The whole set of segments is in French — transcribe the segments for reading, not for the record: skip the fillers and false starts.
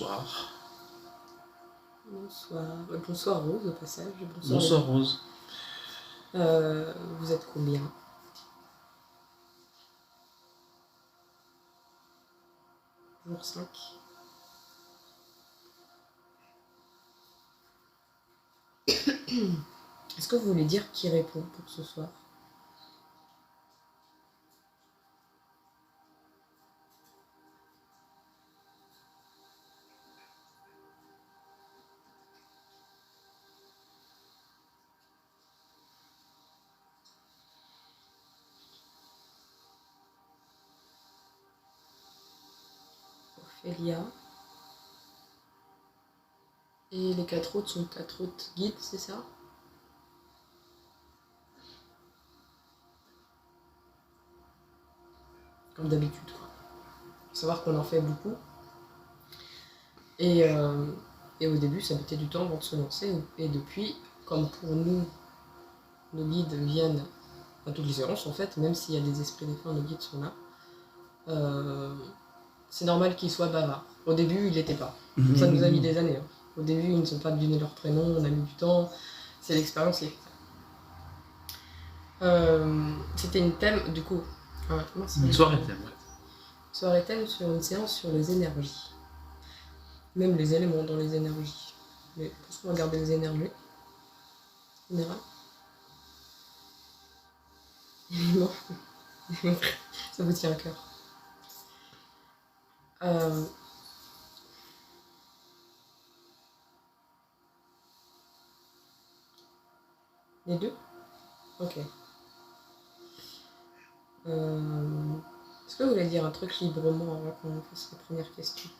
Bonsoir. Bonsoir. Bonsoir Rose au passage. Bonsoir Rose. Vous êtes combien? Jour 5. Est-ce que vous voulez dire qui répond pour ce soir? Ophélia. Et les 4 autres sont 4 autres guides, c'est ça? Comme d'habitude, quoi. Faut savoir qu'on en fait beaucoup. Et au début, ça mettait du temps avant de se lancer. Et depuis, comme pour nous, nos guides viennent à toutes les séances, en fait, même s'il y a des esprits défunts, nos guides sont là. C'est normal qu'ils soient bavards. Au début, il l'était pas. Ça nous a mis des années. Hein. Au début, ils ne sont pas donné leur prénom, on a mis du temps. C'est l'expérience qui est c'était une thème, du coup. Une soirée thème, ouais. Soirée thème sur une séance sur les énergies. Même les éléments dans les énergies. Mais plus qu'on va regarder les énergies. Général. Éléments. Ça vous tient à cœur. Les deux? Ok. Est-ce que vous voulez dire un truc librement avant qu'on fasse les premières questions?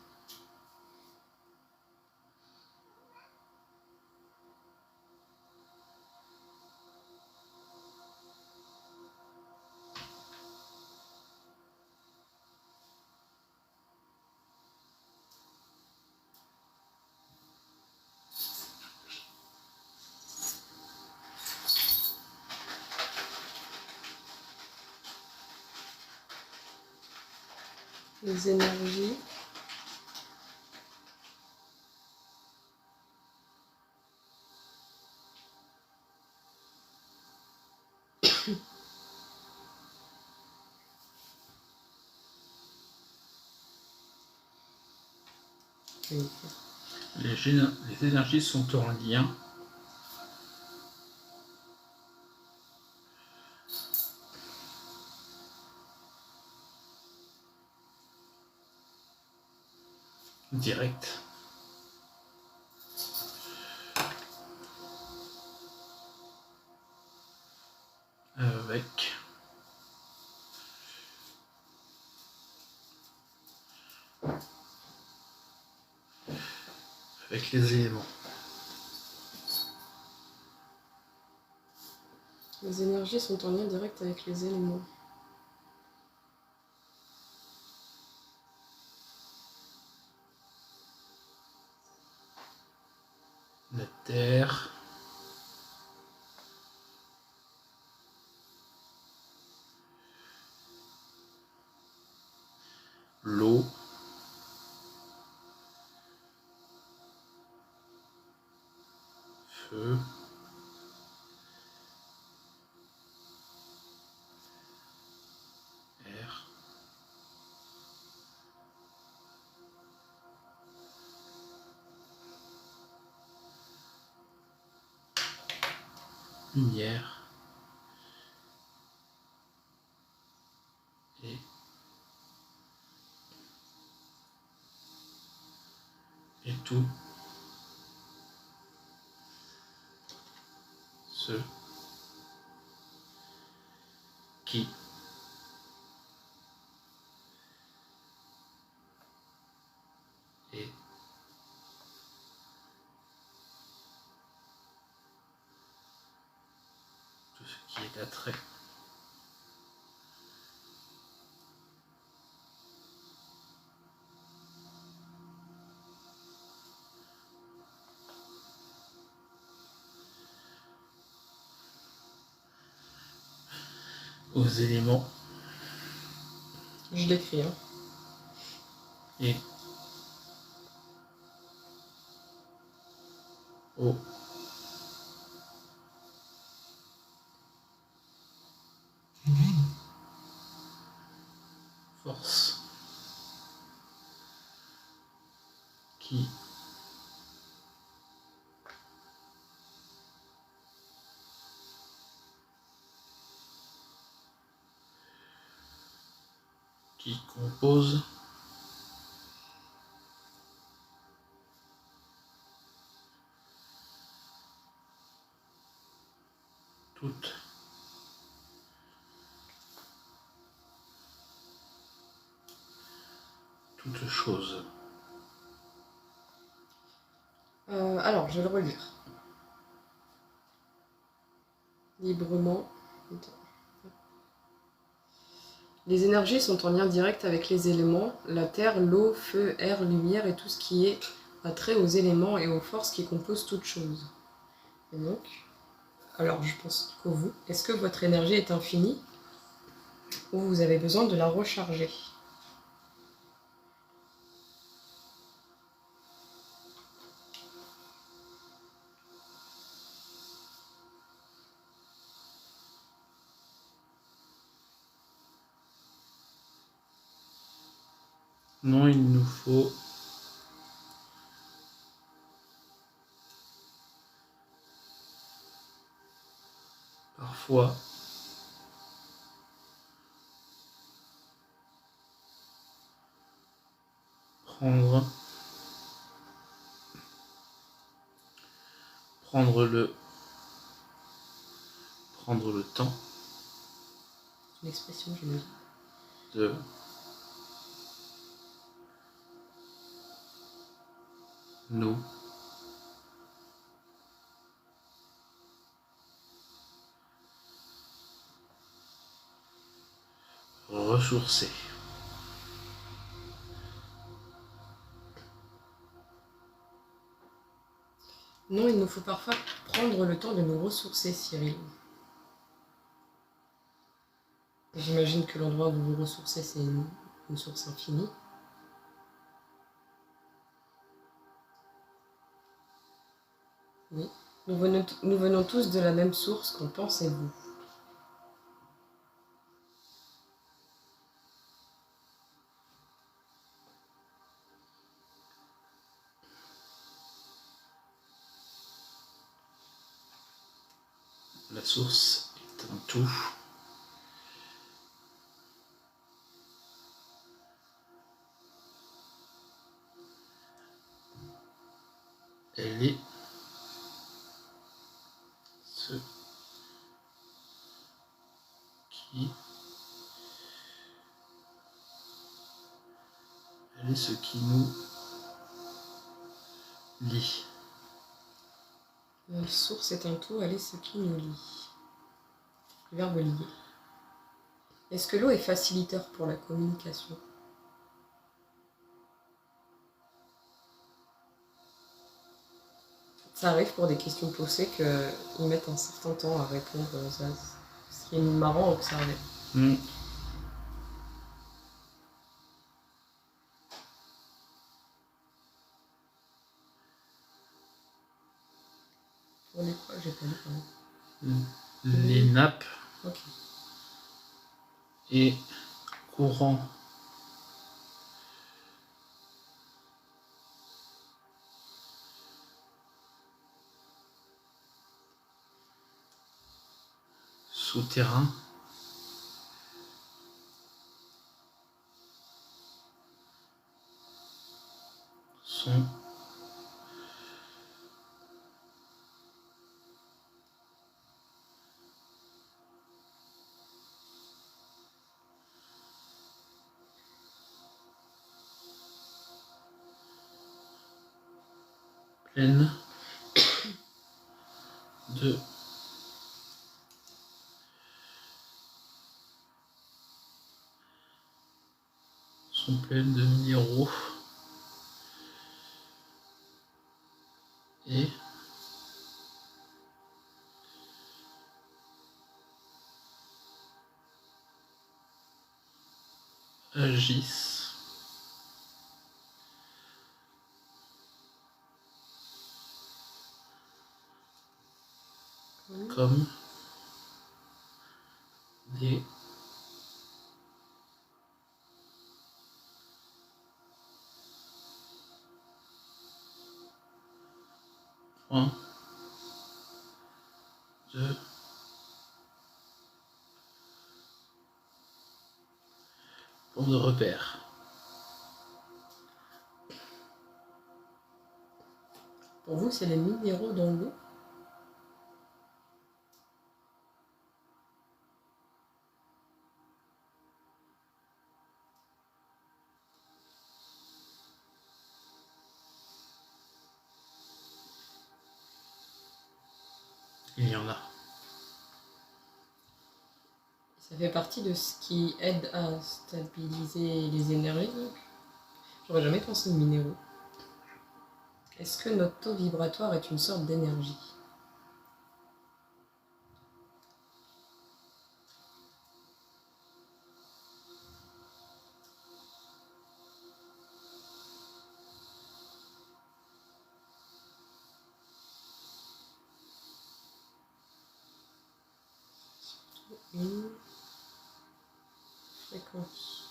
Les énergies. Les énergies sont en lien direct avec les éléments. Les énergies sont en lien direct avec les éléments. La terre, l'eau, feu, air, lumière et tout ce qui est tout ce qui est attrait. Aux éléments. Je l'écris, hein. Et eau, force, qui compose toutes choses. Alors, je vais le relire. Librement. Les énergies sont en lien direct avec les éléments, la terre, l'eau, feu, air, lumière et tout ce qui est attrait aux éléments et aux forces qui composent toute chose. Et donc, alors je pense qu'au vous, est-ce que votre énergie est infinie ou vous avez besoin de la recharger ? Non, il nous faut parfois prendre le temps L'expression, j'imagine. de nous ressourcer. Non, il nous faut parfois prendre le temps de nous ressourcer, Cyril. J'imagine que l'endroit où vous vous ressourcez, c'est une source infinie. Oui. Nous venons tous de la même source, qu'en pensez-vous ? La source est un tout. Elle est ce qui nous lie. La source est un tout, elle est ce qui nous lie. Le verbe lier. Est-ce que l'eau est facilitateur pour la communication ? Ça arrive pour des questions posées qu'ils mettent un certain temps à répondre. Ça, ce qui est marrant à observer. Pour les quoi, j'ai pas lu, pardon. Les nappes Ok. et courants souterrains sont pleines de minéraux et agissent comme des points de repère. Pour vous, c'est les minéraux dans l'eau? Il y en a. Ça fait partie de ce qui aide à stabiliser les énergies, donc. J'aurais jamais pensé aux minéraux. Est-ce que notre taux vibratoire est une sorte d'énergie? Une fréquence.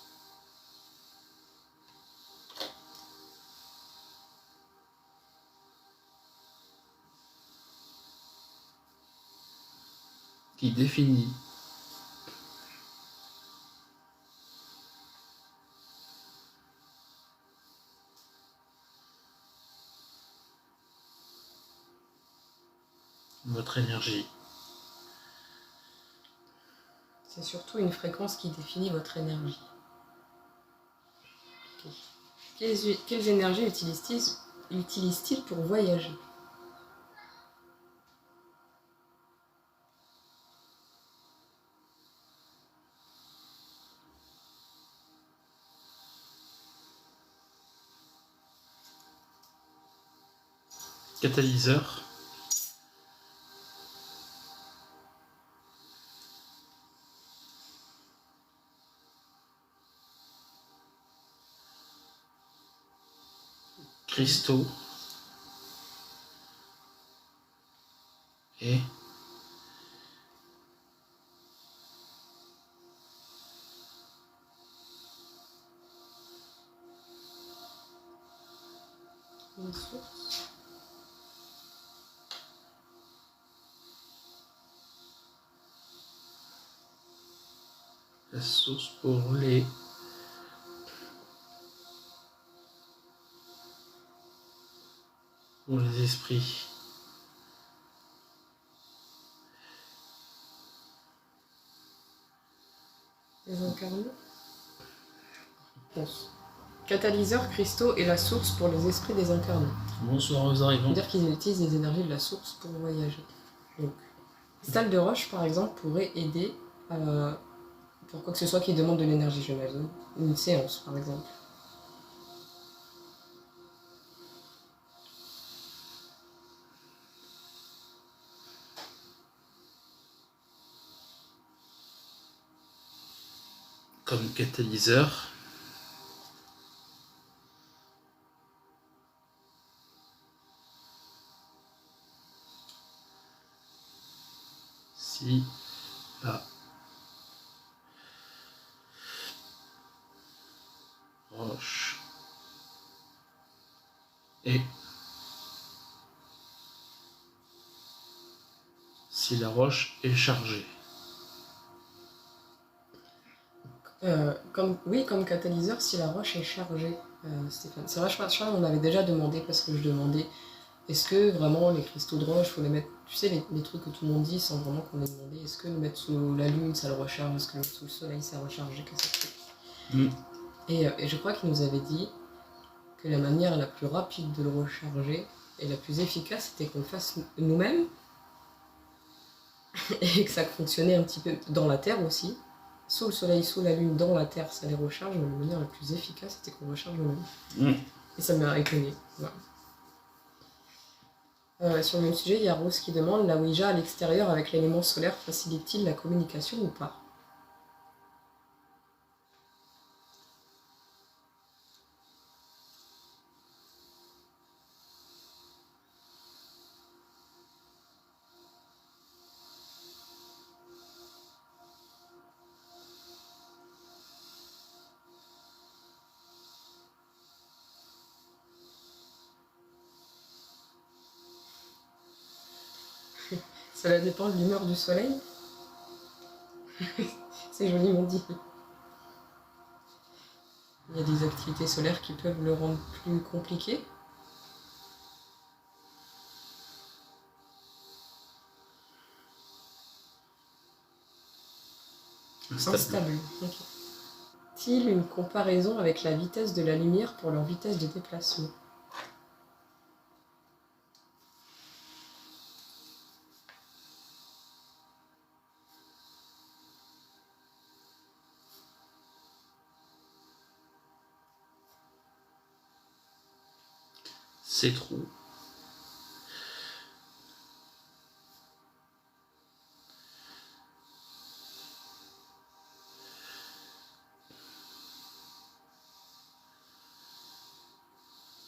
Qui définit votre énergie. C'est surtout une fréquence qui définit votre énergie. Okay. Quelles énergies utilise-t-il pour voyager? Catalyseur. Cristaux. Et Une source. la source pour les esprits. Les incarnés. Bon. Catalyseur, cristaux et la source pour les esprits désincarnés. Bonsoir aux arrivants. C'est-à-dire qu'ils utilisent les énergies de la source pour voyager. Donc, cristal de roche, par exemple, pourrait aider pour quoi que ce soit qui demande de l'énergie, j'imagine. Une séance, par exemple. Comme catalyseur. Si la roche est chargée. Comme catalyseur, si la roche est chargée, Stéphane. C'est vrai, je crois qu'on avait déjà demandé, parce que je demandais, est-ce que vraiment les cristaux de roche, faut les mettre, tu sais, les trucs que tout le monde dit sans vraiment qu'on ait demandé, est-ce que le mettre sous la lune, ça le recharge, est-ce que le mettre sous le soleil, ça recharge, que ça fait. Et je crois qu'il nous avait dit que la manière la plus rapide de le recharger et la plus efficace, c'était qu'on le fasse nous-mêmes, et que ça fonctionnait un petit peu dans la terre aussi. Sous le soleil, sous la lune, dans la terre, ça les recharge, mais la manière la plus efficace, c'était qu'on recharge nous-mêmes. Et ça m'a étonné. Voilà. Sur le même sujet, il y a Rose qui demande, la Ouija à l'extérieur avec l'élément solaire facilite-t-il la communication ou pas? Cela dépend de l'humeur du soleil. C'est joliment dit. Il y a des activités solaires qui peuvent le rendre plus compliqué. Instable. Okay. T-il une comparaison avec la vitesse de la lumière pour leur vitesse de déplacement? C'est trop.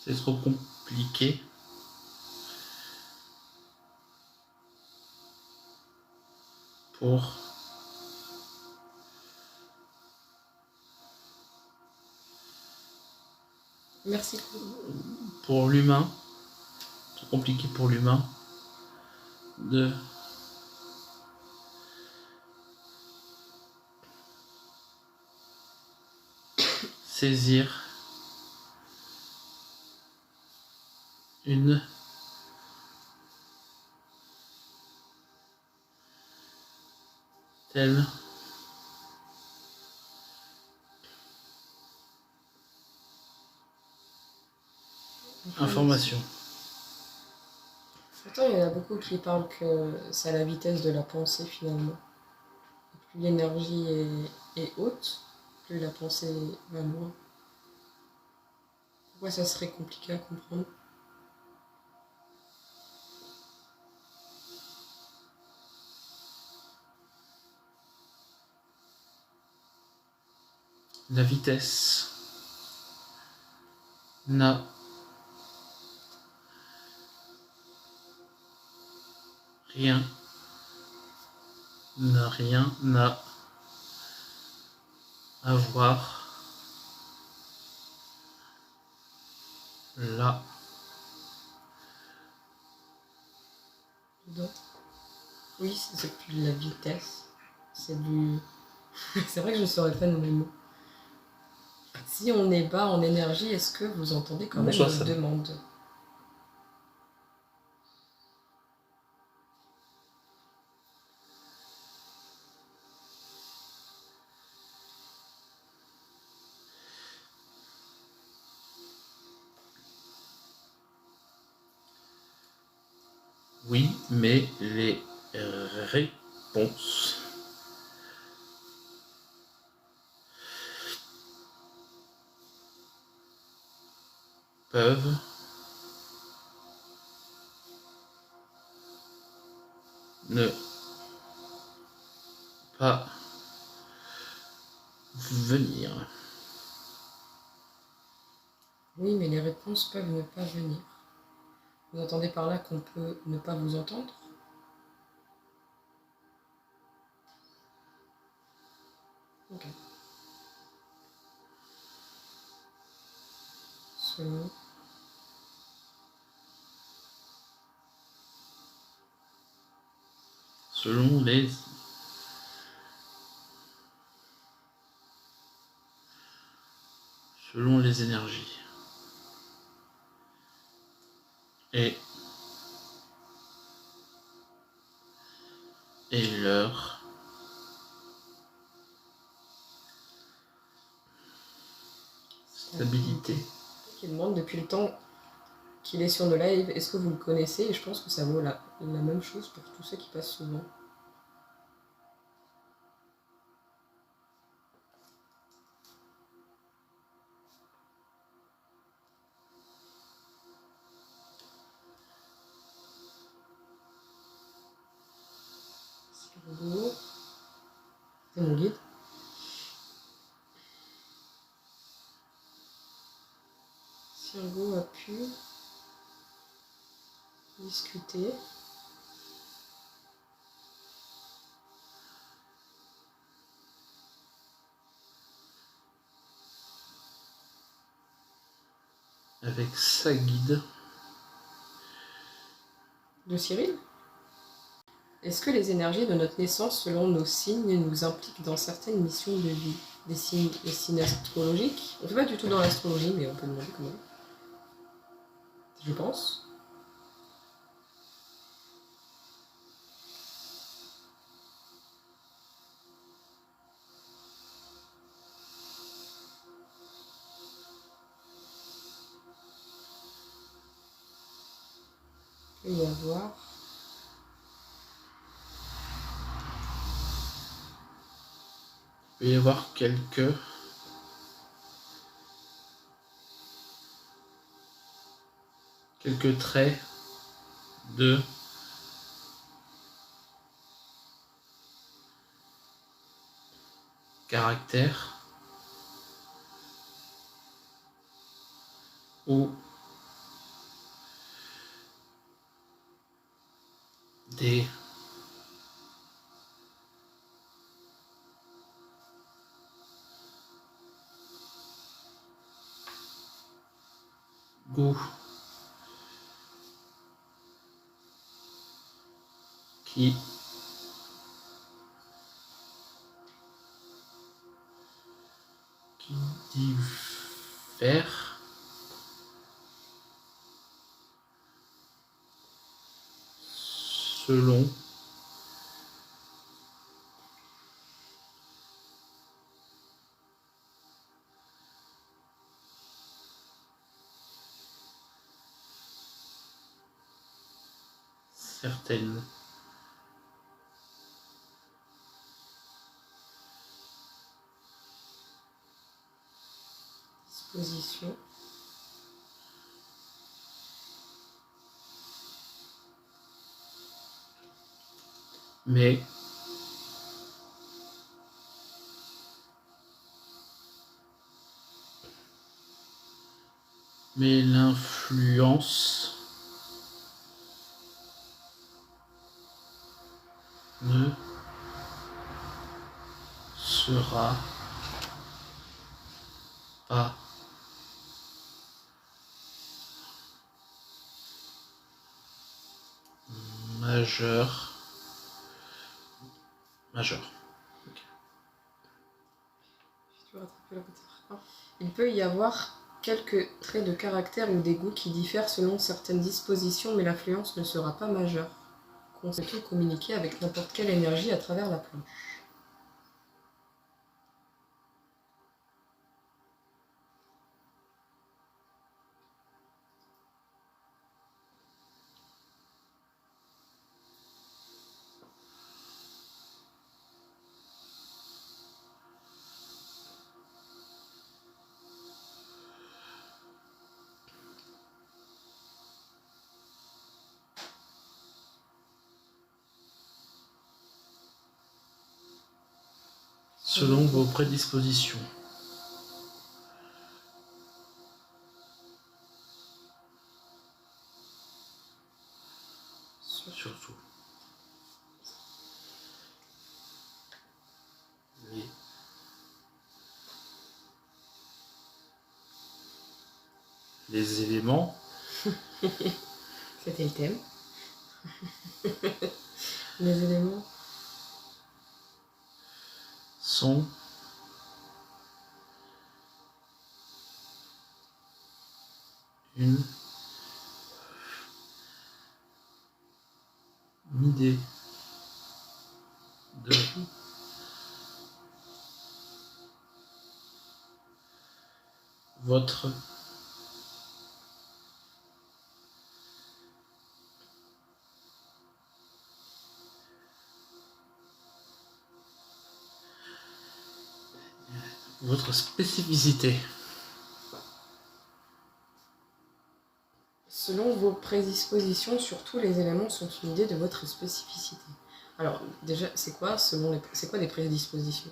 C'est trop compliqué. Pour Merci. Pour l'humain. Trop compliqué pour l'humain de saisir une telle information. Pourtant, il y en a beaucoup qui parlent que c'est à la vitesse de la pensée finalement. Plus l'énergie est haute, plus la pensée va loin. Pourquoi ça serait compliqué à comprendre? La vitesse n'a rien à voir là. Donc, oui, c'est plus de la vitesse, c'est du... c'est vrai que je serais fan de mes mots. Si on est bas en énergie, est-ce que vous entendez quand même une demande? Oui, mais les réponses peuvent ne pas venir. Oui, mais les réponses peuvent ne pas venir. Vous entendez par là qu'on peut ne pas vous entendre? Ok. Selon les énergies et leur stabilité. Il demande depuis le temps qu'il est sur nos lives, est-ce que vous le connaissez? Et je pense que ça vaut la même chose pour tous ceux qui passent souvent. C'est mon guide. Sirgo a pu discuter avec sa guide de Cyril. Est-ce que les énergies de notre naissance, selon nos signes, nous impliquent dans certaines missions de vie? Les signes astrologiques? On ne fait pas du tout dans l'astrologie, mais on peut demander comment. Je pense. Il peut y avoir... Il peut y avoir quelques traits de caractère ou des goûts qui diffèrent selon certaines dispositions. mais l'influence ne sera pas majeure. Il peut y avoir quelques traits de caractère ou des goûts qui diffèrent selon certaines dispositions, mais l'influence ne sera pas majeure. On peut communiquer avec n'importe quelle énergie à travers la planche. Selon vos prédispositions. Surtout. Les éléments. C'était le thème. Les éléments sont une idée de votre spécificité. Selon vos prédispositions, surtout les éléments sont une idée de votre spécificité. Alors déjà, c'est quoi des prédispositions?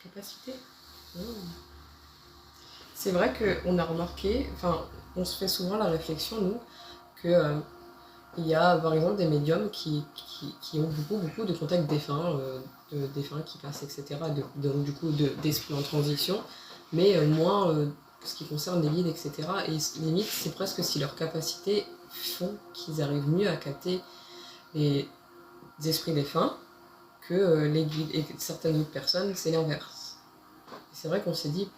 Capacité? C'est vrai qu'on a remarqué, enfin, on se fait souvent la réflexion, nous, que Il y a par exemple des médiums qui ont beaucoup de contacts défunts, défunts qui passent, etc. Donc du coup d'esprits en transition, mais moins ce qui concerne les guides, etc. Et limite, c'est presque si leurs capacités font qu'ils arrivent mieux à capter les esprits défunts que les guides et que certaines autres personnes, c'est l'inverse. C'est vrai qu'on s'est dit,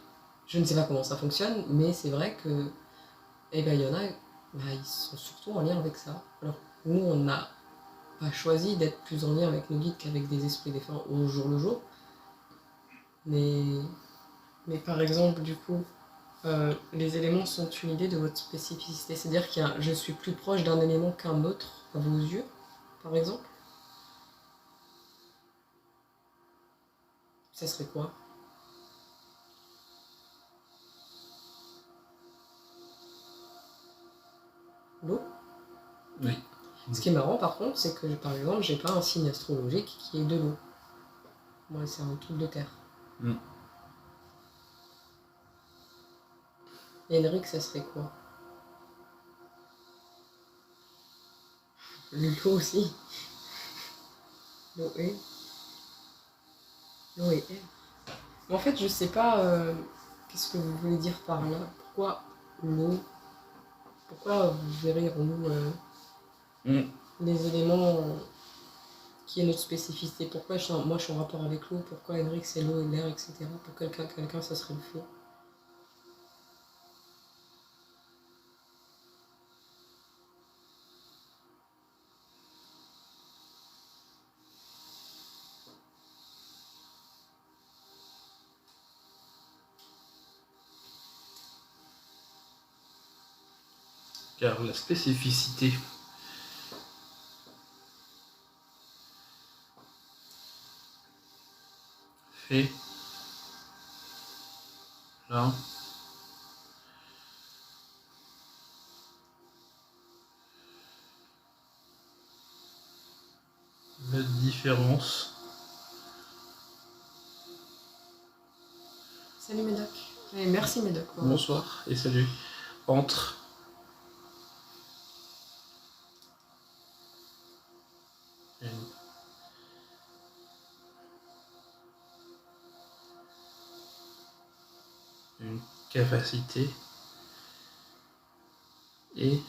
je ne sais pas comment ça fonctionne, mais c'est vrai que il y en a, ils sont surtout en lien avec ça. Alors nous, on n'a pas choisi d'être plus en lien avec nos guides qu'avec des esprits défunts au jour le jour. Mais par exemple, du coup, les éléments sont une idée de votre spécificité. C'est-à-dire que je suis plus proche d'un élément qu'un autre à vos yeux, par exemple. Ça serait quoi? L'eau? Oui. Ce qui est marrant par contre, c'est que par exemple, j'ai pas un signe astrologique qui est de l'eau. Moi, c'est un truc de terre. Et Henrik, ça serait quoi? L'eau aussi. L'eau et air. Mais en fait, je sais pas qu'est-ce que vous voulez dire par là. Pourquoi l'eau? Pourquoi vous verrions-nous les éléments qui est notre spécificité? Pourquoi moi je suis en rapport avec l'eau? Pourquoi Henrik c'est l'eau et l'air, etc. Pour quelqu'un ça serait le feu. Car la spécificité fait la différence. Salut Médoc. Et merci Médoc. Bonsoir et salut. Entre une capacité et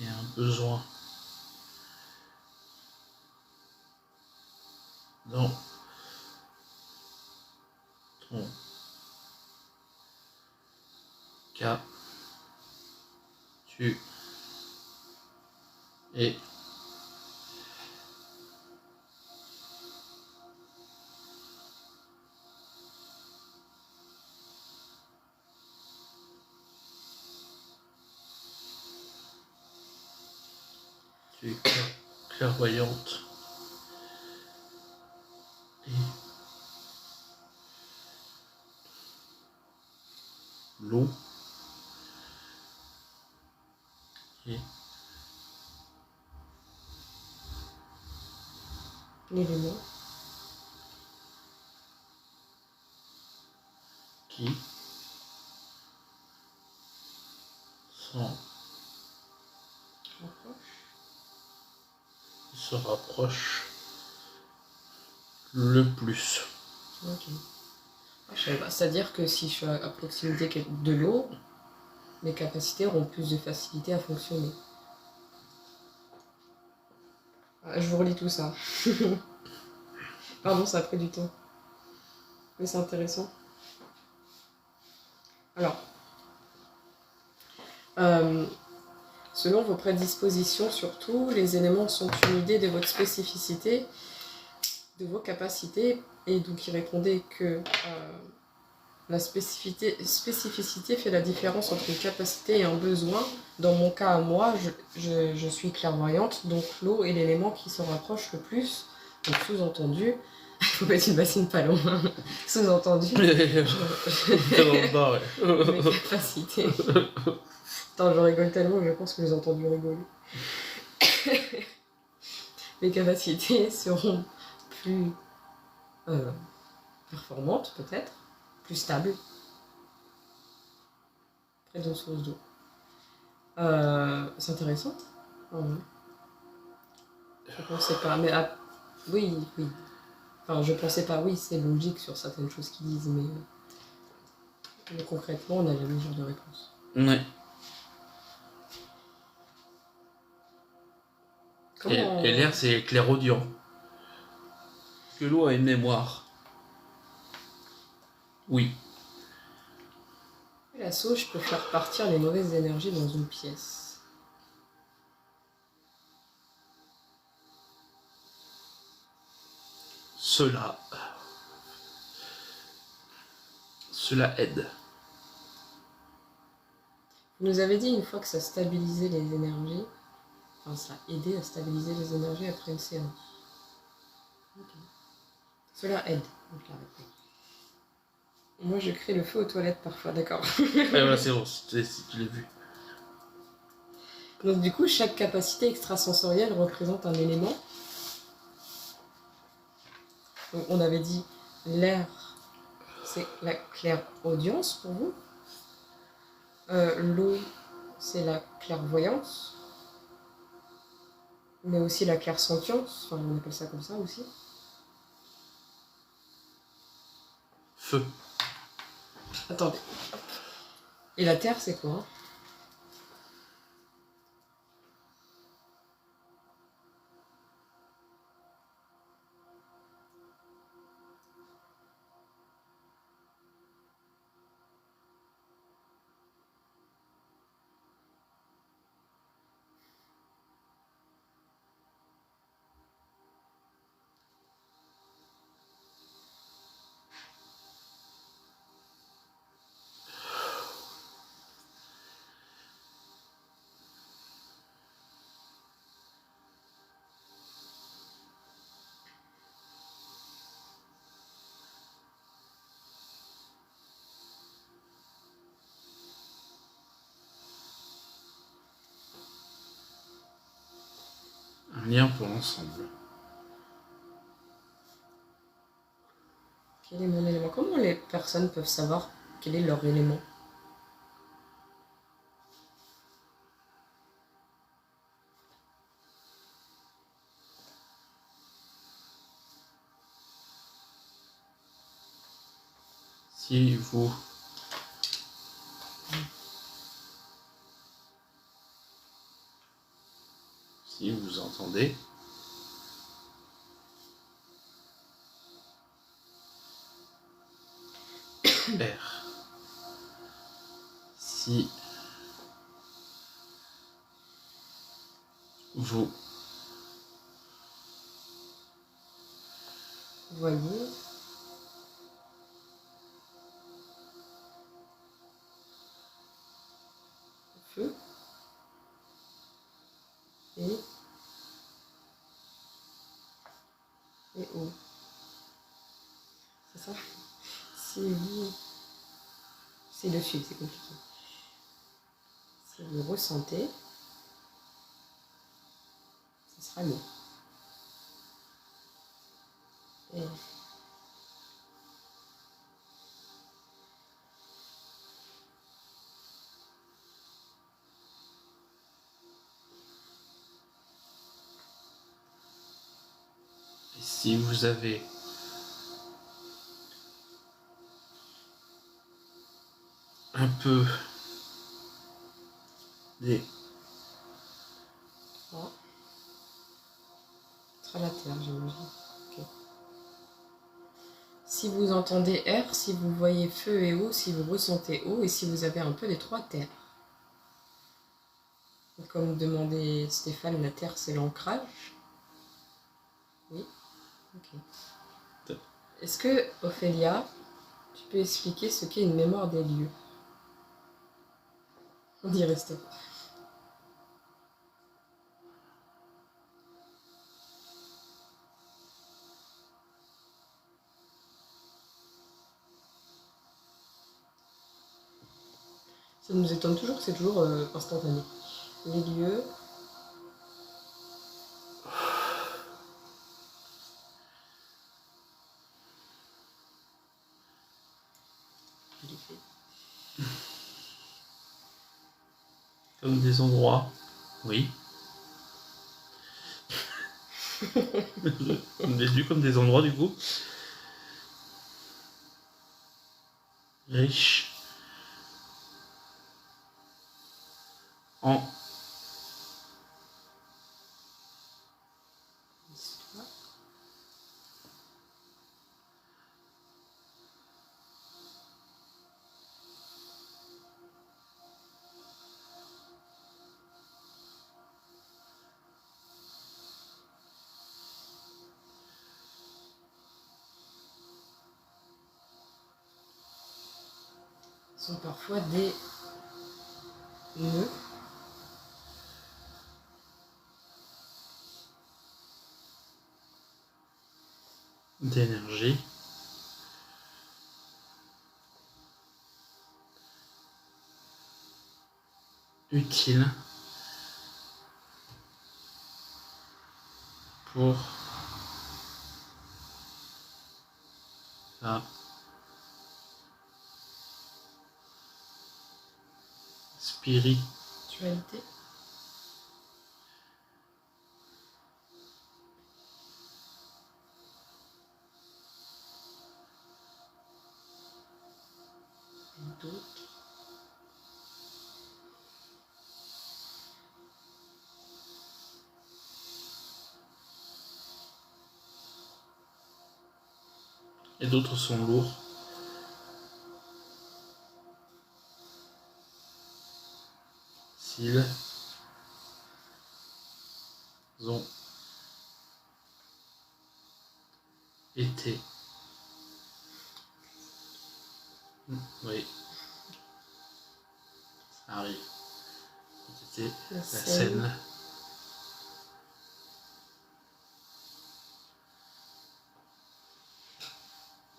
un besoin dans ton cas, tu es clairvoyante et l'eau et L'élément qui s'en se rapproche le plus. Ok. Je savais pas. C'est-à-dire que si je suis à proximité de l'eau, mes capacités auront plus de facilité à fonctionner. Je vous relis tout ça. Pardon, ça a pris du temps. Mais c'est intéressant. Alors, selon vos prédispositions surtout, les éléments sont une idée de votre spécificité, de vos capacités, et donc il répondait que la spécificité fait la différence entre une capacité et un besoin. Dans mon cas à moi, je suis clairvoyante, donc l'eau est l'élément qui se rapproche le plus. Donc sous-entendu, il faut mettre une bassine pas loin. Sous-entendu, mes capacités. Attends, je rigole tellement que je pense que j'ai entendu rigoler. les capacités seront plus performantes peut-être, plus stables, près d'une source d'eau. C'est intéressant. Je pensais pas, mais oui. Enfin, je pensais pas, oui, c'est logique sur certaines choses qu'ils disent, mais concrètement, on a la même genre de réponse. Ouais. Comment Et l'air, c'est clairaudient. Que l'eau a une mémoire. Oui. La sauge peut faire partir les mauvaises énergies dans une pièce. Cela aide. Vous nous avez dit une fois que ça stabilisait les énergies, enfin ça aidait à stabiliser les énergies après une séance. Okay. Cela aide, donc la réponse. Moi je crée le feu aux toilettes parfois, d'accord. Voilà, c'est bon, tu l'as vu. Donc du coup, chaque capacité extrasensorielle représente un élément. Donc on avait dit l'air, c'est la clairaudience pour vous. L'eau, c'est la clairvoyance. Mais aussi la clairsentience, enfin on appelle ça comme ça aussi. Feu. Attendez. Et la terre, c'est quoi ? Un lien pour l'ensemble. Quel est mon élément ? Comment les personnes peuvent savoir quel est leur élément ? Si vous entendez R. Si vous voyez feu et eau. C'est ça ? Si vous... C'est le fil, c'est compliqué. Si vous ressentez, ce sera l'eau. Et si vous avez un peu des... oh. Ce sera la terre, j'imagine. Okay. Si vous entendez air, si vous voyez feu et eau, si vous ressentez eau, et si vous avez un peu des trois terres. Et comme demandait Stéphane, la terre c'est l'ancrage. Oui. Ok. Est-ce que, Ophélia, tu peux expliquer ce qu'est une mémoire des lieux ? On dirait Stéphane. Ça nous étonne toujours que c'est toujours instantané. Les lieux. l'ai fait. Comme des endroits. Oui. On est vu comme des endroits du coup. Riches. En Histoire. Sont parfois des nœuds. d'énergie. Utile. Pour la Spiritualité. Et d'autres. et d'autres sont lourds. S'ils ont été. Oui, ça arrive. C'était La la scène. scène.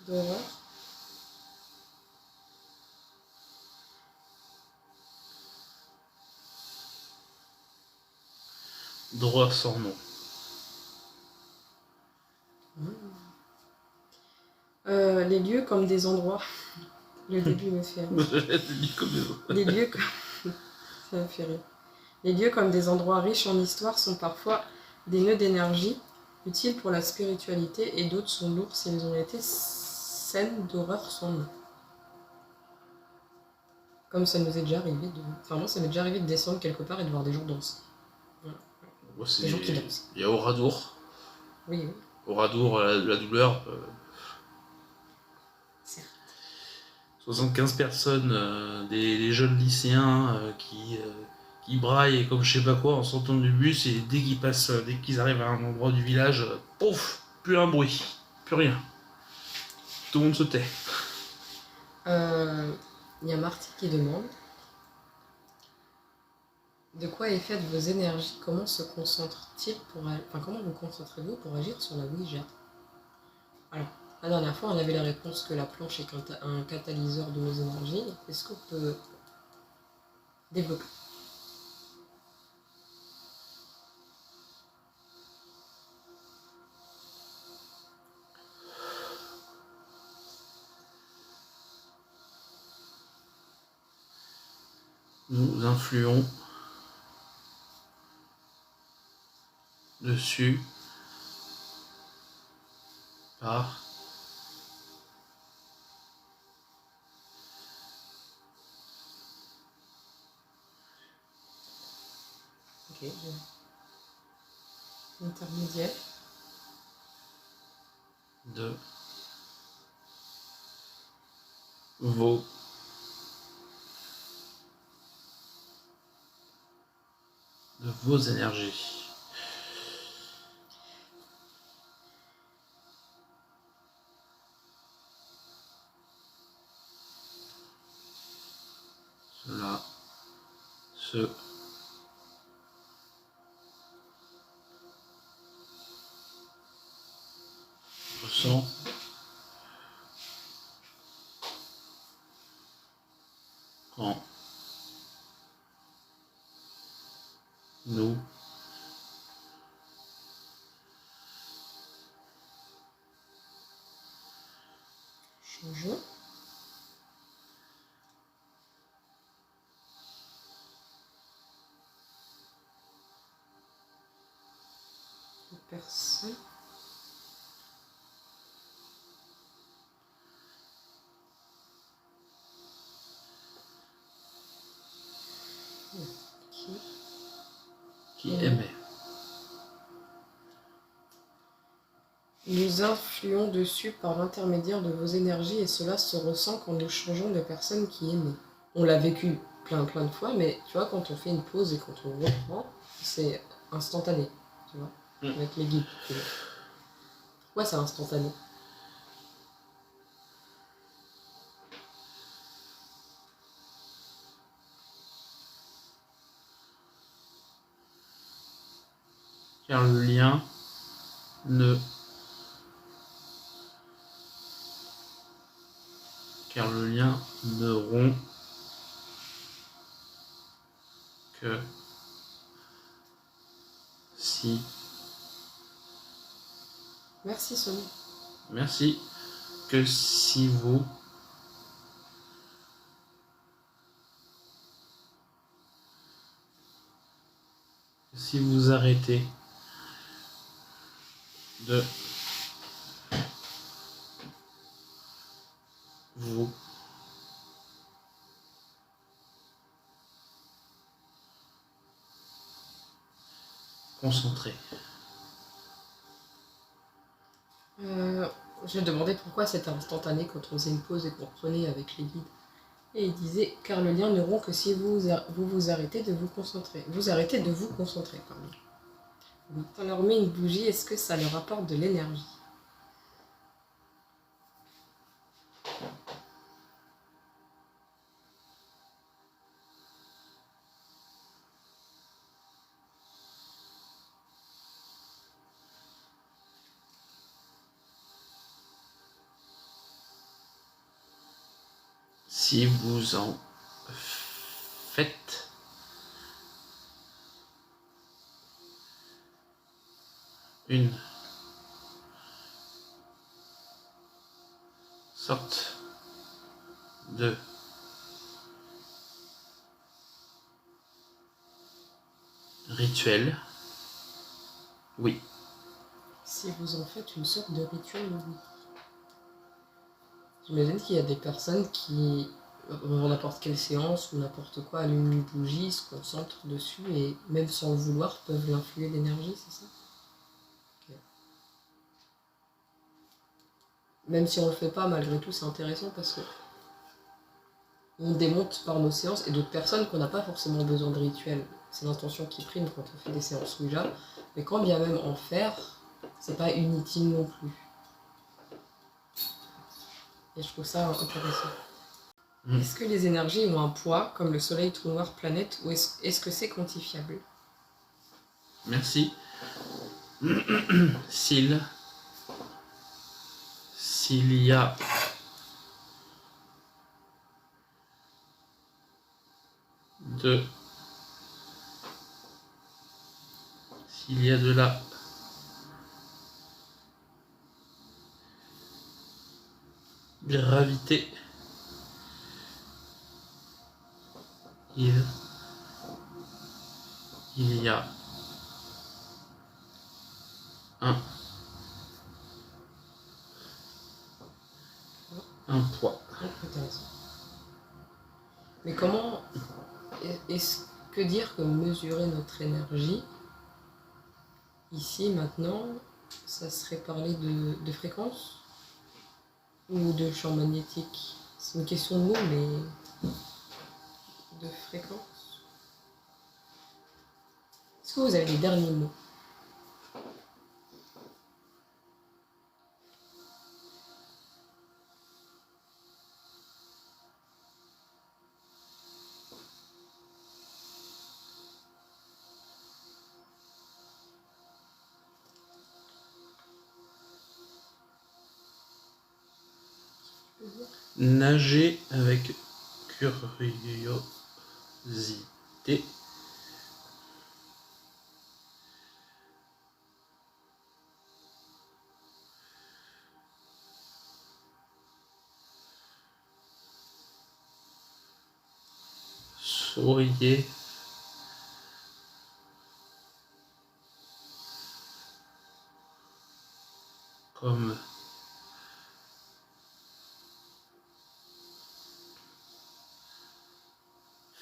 D'horreur. D'horreur sans nom. Les lieux comme des endroits. Le début me fait rire. Les lieux comme... Ça me fait rire. Les lieux comme des endroits riches en histoire sont parfois des nœuds d'énergie utiles pour la spiritualité et d'autres sont lourds s'ils ont été scènes d'horreur sans nom. Comme ça nous est déjà arrivé de... Enfin moi ça m'est déjà arrivé de descendre quelque part et de voir des gens danser. Moi, Des gens qui dansent. Il y a Oradour. Oui, oui. Oradour, la douleur. Certes. 75 personnes, des jeunes lycéens qui braillent comme je sais pas quoi en sortant du bus et dès qu'ils arrivent à un endroit du village, pouf, plus un bruit, plus rien. Tout le monde se tait. Il y a Marty qui demande de quoi est faite vos énergies, comment se concentre-t-il pour... Enfin, comment vous concentrez-vous pour agir sur la Ouija? Alors, la dernière fois, on avait la réponse que la planche est un catalyseur de nos énergies. Est-ce qu'on peut développer? Nous influons dessus par Ok. Intermédiaire. de vos énergies. Cela se ressent quand nous Changeons. qui émet. Nous influons dessus par l'intermédiaire de vos énergies et cela se ressent quand nous changeons de personne qui émet. On l'a vécu plein de fois, mais tu vois, quand on fait une pause et quand on reprend, c'est instantané, tu vois, avec les guides. Pourquoi c'est instantané? Car le lien ne rompt que si... Merci Sony. Merci. Que si vous arrêtez de vous concentrer. Je vais demander pourquoi c'était instantané quand on faisait une pause et qu'on reprenait avec les guides. Et il disait, car le lien ne rompt que si vous arrêtez de vous concentrer. Vous arrêtez de vous concentrer, pardon. Oui. Quand on leur met une bougie, est-ce que ça leur apporte de l'énergie? Si vous en faites une sorte de rituel, oui. Si vous en faites une sorte de rituel, oui. J'imagine qu'il y a des personnes qui, dans n'importe quelle séance ou n'importe quoi, allument une bougie, se concentrent dessus et même sans le vouloir peuvent l'influer d'énergie, c'est ça? Okay. Même si on le fait pas, malgré tout, c'est intéressant parce que on démonte par nos séances et d'autres personnes qu'on n'a pas forcément besoin de rituel. C'est l'intention qui prime quand on fait des séances Ouija, mais quand bien même en faire, c'est pas inutile non plus. Et je trouve ça intéressant. Est-ce que les énergies ont un poids, comme le soleil, trou noir, planète, ou est-ce que c'est quantifiable? Merci. S'il y a de la gravité, il y a un poids. Intéressant. Mais comment est-ce que dire que mesurer notre énergie ici maintenant, ça serait parler de fréquence ou de champ magnétique? C'est une question de mots, mais de fréquence. Est-ce que vous avez les derniers mots? Nager avec curiosité. Souriez. Comme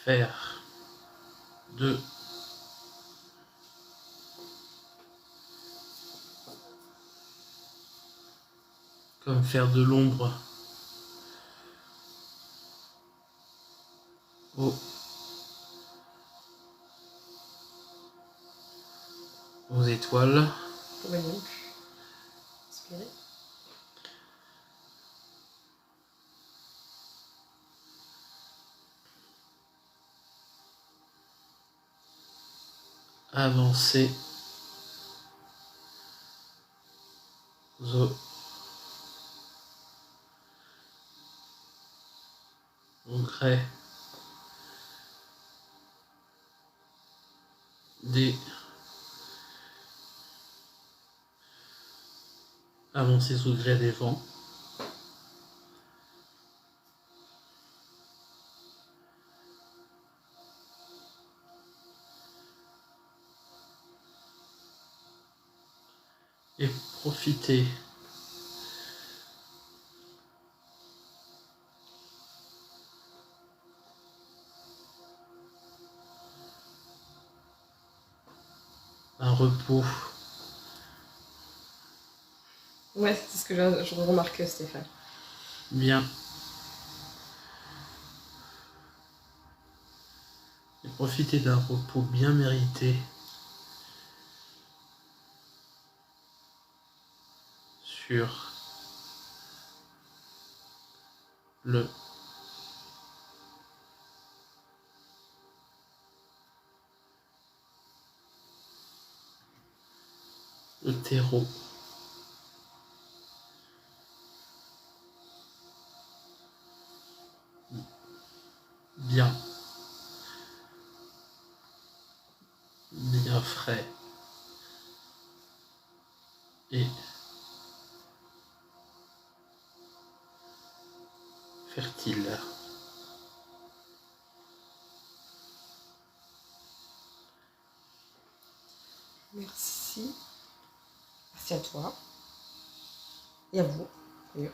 faire de comme faire de l'ombre aux étoiles. Ouais, donc, inspirez. Avancer au gré des avancer au gré des vents. Et profiter d'un repos. Ouais, c'est ce que je remarque, Stéphane. Bien. Et profiter d'un repos bien mérité sur le terreau. Bien frais et fertile. Merci. Merci à toi. Et à vous, d'ailleurs.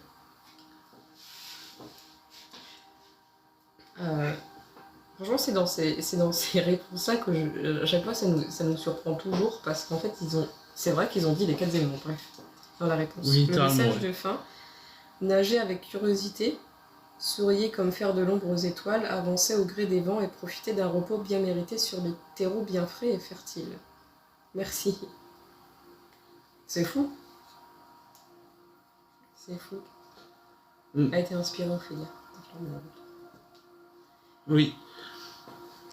Franchement, c'est dans ces réponses-là que à chaque fois ça nous surprend toujours parce qu'en fait, c'est vrai qu'ils ont dit les 4 éléments, bref, dans la réponse. Oui, le message ouais. de fin, nager avec curiosité, souriez comme faire de l'ombre aux étoiles, avancer au gré des vents et profiter d'un repos bien mérité sur des terreaux bien frais et fertiles. Merci. C'est fou. C'est fou. A été inspirant, Ophélia. Oui.